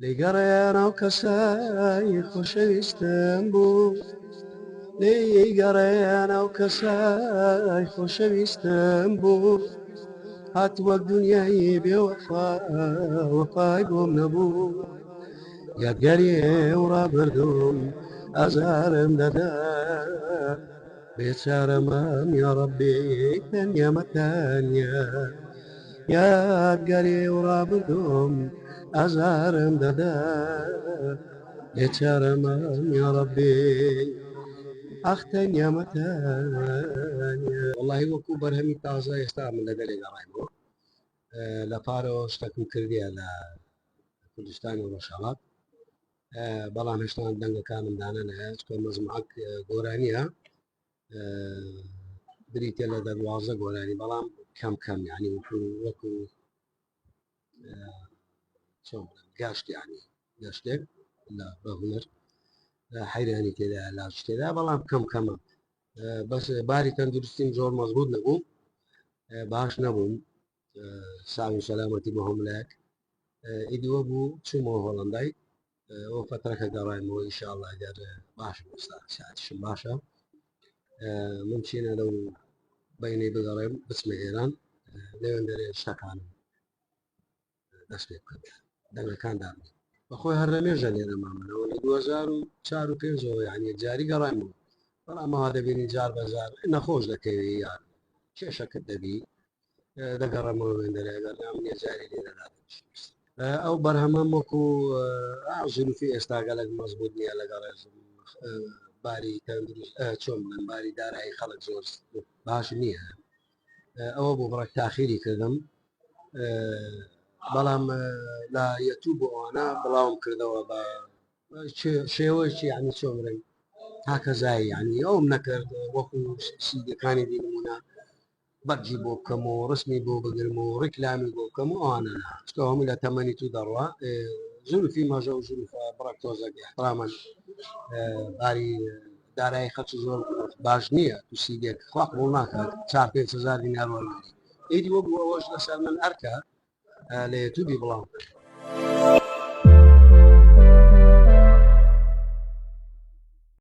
لێگەڕێنە و کەسای خۆشەویستم بوو لێگەڕێنە و کەسای خۆشەویستم بوو هات وەک دنیای بێوەفا وەفای بۆم نەبوو یادگاری و ڕابردووم ئازارم دەدا بێچارەمەم یا ڕەبی تەنیامە تەنیا یادگاری و ڕابردووم ئازارم دەدا بێچارەمەم یا ڕەبی ئەخ تەنیامە تەنیا وەڵاهی وەکو بەرهەمی تازە ئێستا من لە دەرێ گەڕایمەوە لە پارەوە شتێکم کردیە لە کوردستانی و ڕۆژهەڵات بەڵام هێشتا دەنگەکانم دانا نایە چکە مەزمعەک گۆرانیە بریتە لە 12 گۆرانی بەڵام کەم یعنی وەکو گاشت یعنی گەشتێک لە بەهونەر حەیرانی تێدا لاژ تێدا بەڵام کەمە بەس باری تەندروستیم زۆر مەزبوط نەبوو باش نەبووم ساوی سەلامەتی بە هەمولایەک ئیدووە بوو چوومەوە هۆڵەندای ئەو فترەکە گەڕایمەوە ئینشاءالله ئەگەر باشم ئێستا ساعتیشم باشە من چینە لەو بەینەی بگەڕێم بچمە ئێران لەوێن دەرێ شتەکانم دەست پێ بکەم دەنگەکان داڕێ بەخۆی هەر لەمێژە لێرە مامەنەوە لە 2004 و 5 یعنی جاری گەڕایمەوە بەڵام ئەوها دەبینی جار بەجار نەخۆش دەکەوی یان کێشەکەت دەبی دەگەڕەمەوە وێندەرێ ئەگەر نامنیە جاری لێرەدا ئەو بەرهەمەم وەکو ژوروفی ئێستا گەلک مەزبوط نییە لەگەڕێزم باری تەندروست چۆن من باری دارایی خەڵک زۆر باش نییە ئەوە بۆ بڕێک تاخیری کردم بەڵام لە یەتوب بۆ ئەوانە بڵاوم کردەوە بە شێوەیەکی ینی چۆمرەی تاکەزایی ینی ئەوم نەکرد وەکو سیدەکانی دیمونە بەرجی بۆ بکەم و ڕسمی بۆ بگرم و ڕیکلامی بۆ بکەم و ئەوانە چکە هەموو لە تەمەنی تو دەڕوا زوروفی مەژە و زوروفە بڕێک تۆزەک احترامان باری دارایی خەچ زۆر باش نییە تو سیدێک خوا قبوڵ ناکات 4-5 دینار وەرگری ئیدی وەبوو ئەوەش لەسەر من ئەرکە لە یەتوبی بڵاو